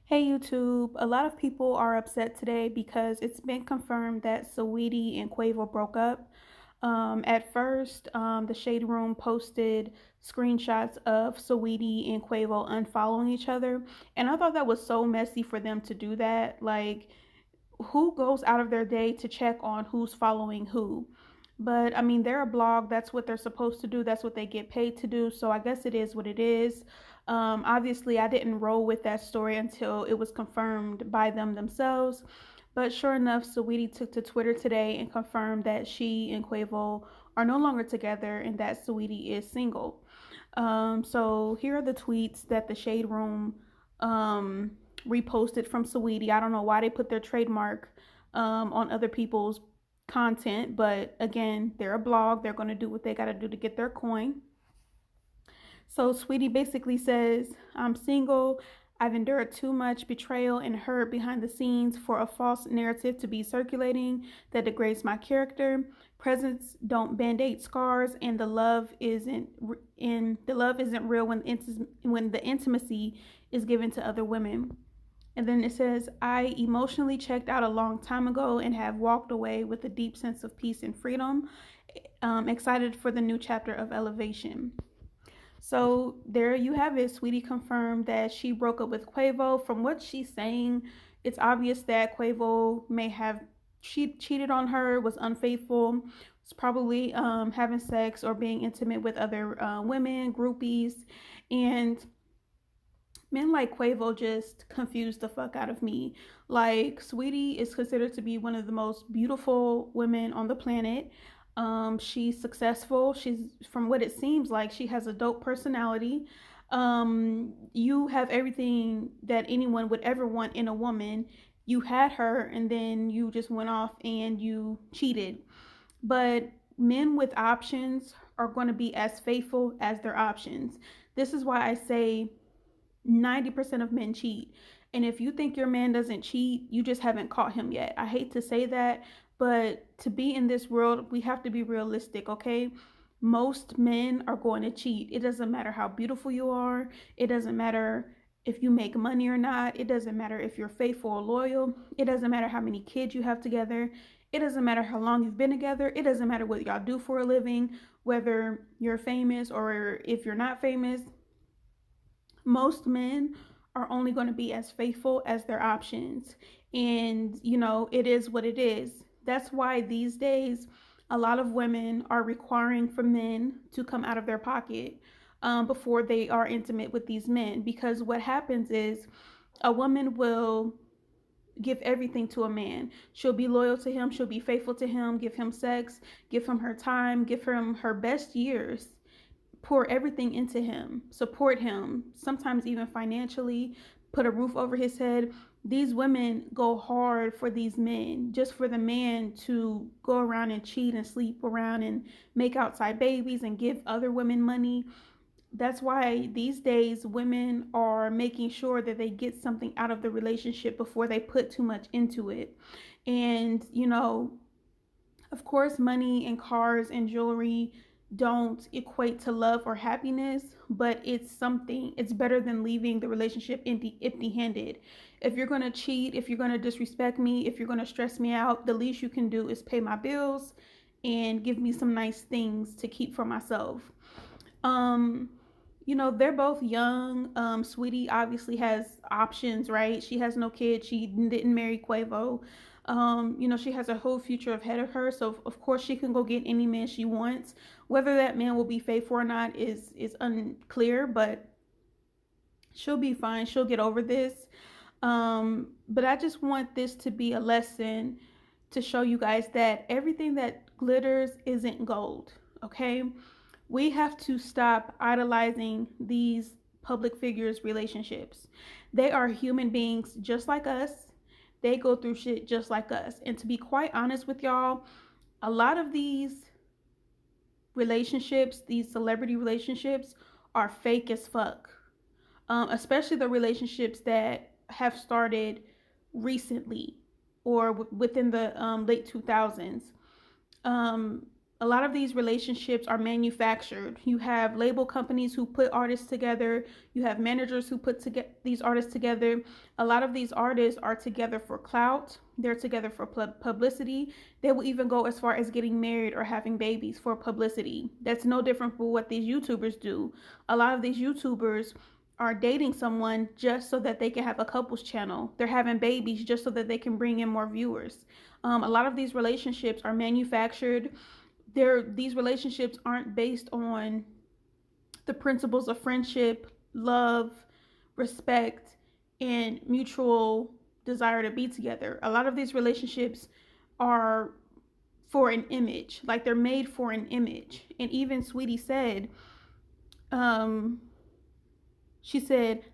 Hey YouTube, a lot of people are upset today because it's been confirmed that Saweetie and Quavo broke up. At first, the Shade Room posted screenshots of Saweetie and Quavo unfollowing each other, and I thought that was so messy for them to do that. Like, who goes out of their day to check on who's following who? But I mean, they're a blog. That's what they're supposed to do. That's what they get paid to do. So I guess it is what it is. Obviously, I didn't roll with that story until it was confirmed by them themselves. But sure enough, Saweetie took to Twitter today and confirmed that she and Quavo are no longer together and that Saweetie is single. So here are the tweets that the Shade Room um, reposted from Saweetie. I don't know why they put their trademark on other people's content, but again, they're a blog. They're going to do what they got to do to get their coin. So Sweetie basically says, I'm single. I've endured too much betrayal and hurt behind the scenes for a false narrative to be circulating that degrades my character. Presents don't band-aid scars, and the love isn't real when the intimacy is given to other women. And then it says, I emotionally checked out a long time ago and have walked away with a deep sense of peace and freedom, excited for the new chapter of elevation. So there you have it. Sweetie confirmed that she broke up with Quavo. From what she's saying, it's obvious that Quavo may have cheated on her, was unfaithful, was probably having sex or being intimate with other women, groupies, and men like Quavo just confused the fuck out of me. Like, Sweetie is considered to be one of the most beautiful women on the planet. She's successful. She's, from what it seems like, she has a dope personality. You have everything that anyone would ever want in a woman. You had her, and then you just went off and you cheated. But men with options are going to be as faithful as their options. This is why I say 90% of men cheat. And if you think your man doesn't cheat, you just haven't caught him yet. I hate to say that, but to be in this world, we have to be realistic, okay? Most men are going to cheat. It doesn't matter how beautiful you are, it doesn't matter if you make money or not, it doesn't matter if you're faithful or loyal, it doesn't matter how many kids you have together, it doesn't matter how long you've been together, it doesn't matter what y'all do for a living, whether you're famous or if you're not famous. Most men are only going to be as faithful as their options. And, it is what it is. That's why these days, a lot of women are requiring for men to come out of their pocket before they are intimate with these men. Because what happens is a woman will give everything to a man. She'll be loyal to him, she'll be faithful to him, give him sex, give him her time, give him her best years, pour everything into him, support him, sometimes even financially, put a roof over his head. These women go hard for these men, just for the man to go around and cheat and sleep around and make outside babies and give other women money. That's why these days women are making sure that they get something out of the relationship before they put too much into it. And, of course, money and cars and jewelry don't equate to love or happiness, but it's something. It's better than leaving the relationship empty handed. If you're going to cheat, if you're going to disrespect me, if you're going to stress me out, the least you can do is pay my bills and give me some nice things to keep for myself. Um, they're both young. Sweetie obviously has options, right? She has no kids. She didn't marry Quavo. She has a whole future ahead of her. So of course she can go get any man she wants. Whether that man will be faithful or not is unclear, but she'll be fine. She'll get over this. But I just want this to be a lesson to show you guys that everything that glitters isn't gold. Okay, we have to stop idolizing these public figures' relationships. They are human beings just like us. They go through shit just like us. And to be quite honest with y'all, a lot of these relationships, these celebrity relationships, are fake as fuck. Especially the relationships that have started recently or within the late 2000s. A lot of these relationships are manufactured. You have label companies who put artists together. You have managers who put these artists together. A lot of these artists are together for clout. They're together for publicity. They will even go as far as getting married or having babies for publicity. That's no different from what these YouTubers do. A lot of these YouTubers are dating someone just so that they can have a couples channel. They're having babies just so that they can bring in more viewers. A lot of these relationships are manufactured. These relationships aren't based on the principles of friendship, love, respect, and mutual desire to be together. A lot of these relationships are for an image, like they're made for an image. And even Saweetie said, um, she said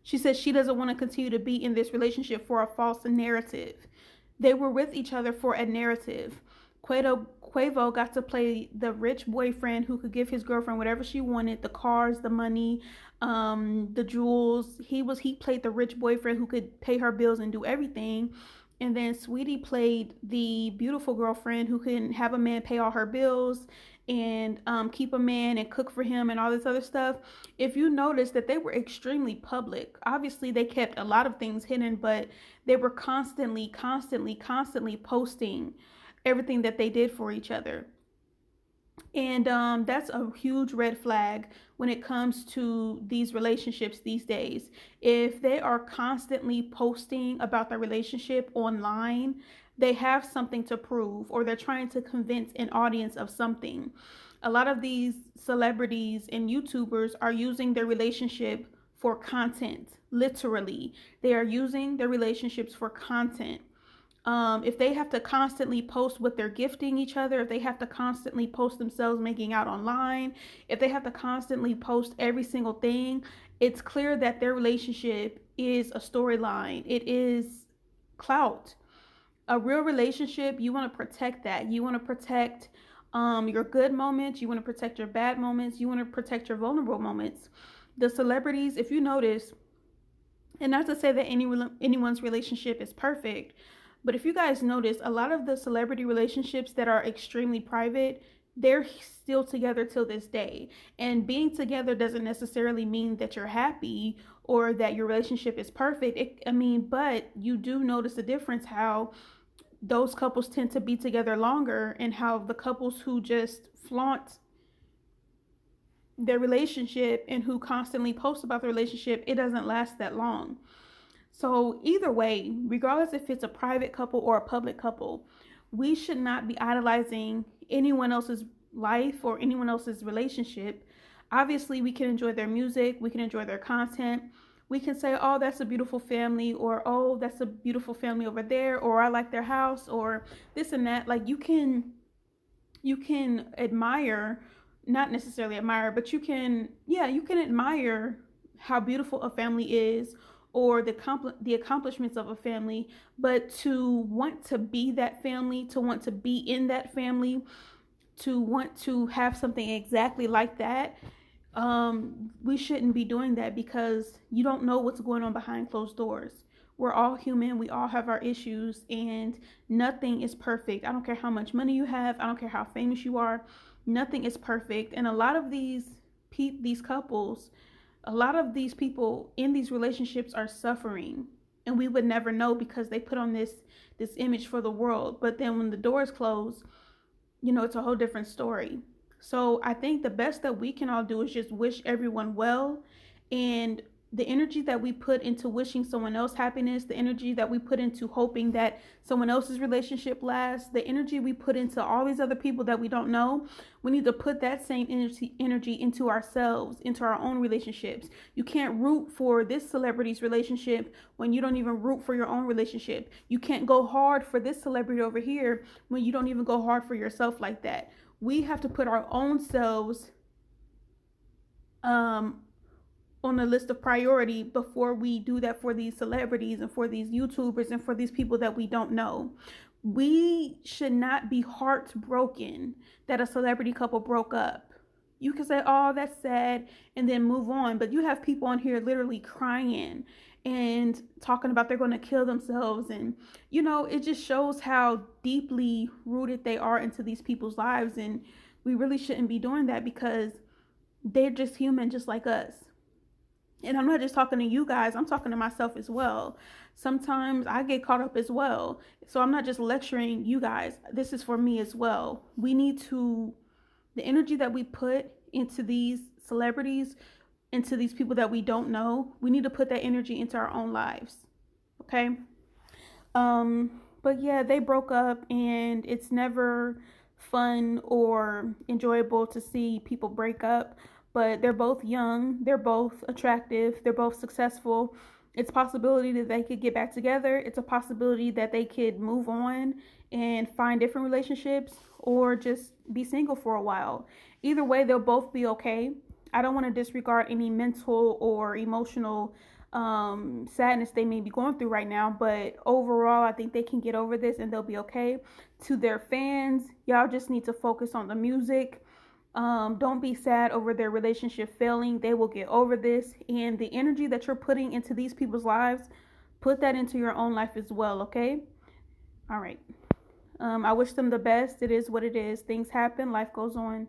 she said she doesn't want to continue to be in this relationship for a false narrative. They were with each other for a narrative. Quavo got to play the rich boyfriend who could give his girlfriend whatever she wanted, the cars, the money, the jewels. He played the rich boyfriend who could pay her bills and do everything. And then Saweetie played the beautiful girlfriend who can have a man pay all her bills and keep a man and cook for him and all this other stuff. If you notice that they were extremely public, obviously they kept a lot of things hidden, but they were constantly posting everything that they did for each other. And that's a huge red flag when it comes to these relationships these days. If they are constantly posting about their relationship online, they have something to prove, or they're trying to convince an audience of something. A lot of these celebrities and YouTubers are using their relationship for content. Literally, they are using their relationships for content. If they have to constantly post what they're gifting each other, if they have to constantly post themselves making out online, if they have to constantly post every single thing, it's clear that their relationship is a storyline. It is clout. A real relationship, you want to protect that. You want to protect your good moments. You want to protect your bad moments. You want to protect your vulnerable moments. The celebrities, if you notice, and not to say that anyone's relationship is perfect, but if you guys notice, a lot of the celebrity relationships that are extremely private, they're still together till this day. And being together doesn't necessarily mean that you're happy or that your relationship is perfect. But you do notice a difference how those couples tend to be together longer, and how the couples who just flaunt their relationship and who constantly post about the relationship, it doesn't last that long. So either way, regardless if it's a private couple or a public couple, we should not be idolizing anyone else's life or anyone else's relationship. Obviously, we can enjoy their music, we can enjoy their content. We can say, oh, that's a beautiful family, or oh, that's a beautiful family over there, or I like their house, or this and that. Like you can admire, not necessarily admire, but you can admire how beautiful a family is, or the accomplishments of a family. But to want to be that family, to want to be in that family, to want to have something exactly like that, we shouldn't be doing that, because you don't know what's going on behind closed doors. We're all human. We all have our issues, and nothing is perfect. I don't care how much money you have. I don't care how famous you are. Nothing is perfect. And a lot of these couples, a lot of these people in these relationships are suffering, and we would never know, because they put on this image for the world. But then when the doors close, it's a whole different story. So I think the best that we can all do is just wish everyone well. And the energy that we put into wishing someone else happiness, the energy that we put into hoping that someone else's relationship lasts, the energy we put into all these other people that we don't know, we need to put that same energy into ourselves, into our own relationships. You can't root for this celebrity's relationship when you don't even root for your own relationship. You can't go hard for this celebrity over here when you don't even go hard for yourself like that. We have to put our own selves on the list of priority before we do that for these celebrities and for these YouTubers and for these people that we don't know. We should not be heartbroken that a celebrity couple broke up. You can say, oh, that's sad, and then move on. But you have people on here literally crying and talking about they're going to kill themselves. And, it just shows how deeply rooted they are into these people's lives. And we really shouldn't be doing that because they're just human, just like us. And I'm not just talking to you guys, I'm talking to myself as well. Sometimes I get caught up as well. So I'm not just lecturing you guys. This is for me as well. We need to, the energy that we put into these celebrities, into these people that we don't know, we need to put that energy into our own lives. Okay? But yeah, they broke up, and it's never fun or enjoyable to see people break up. But they're both young, they're both attractive, they're both successful. It's a possibility that they could get back together. It's a possibility that they could move on and find different relationships or just be single for a while. Either way, they'll both be okay. I don't want to disregard any mental or emotional sadness they may be going through right now, but overall I think they can get over this and they'll be okay. To their fans, y'all just need to focus on the music. Don't be sad over their relationship failing. They will get over this, and the energy that you're putting into these people's lives, put that into your own life as well. Okay? All right. I wish them the best. It is what it is. Things happen, life goes on.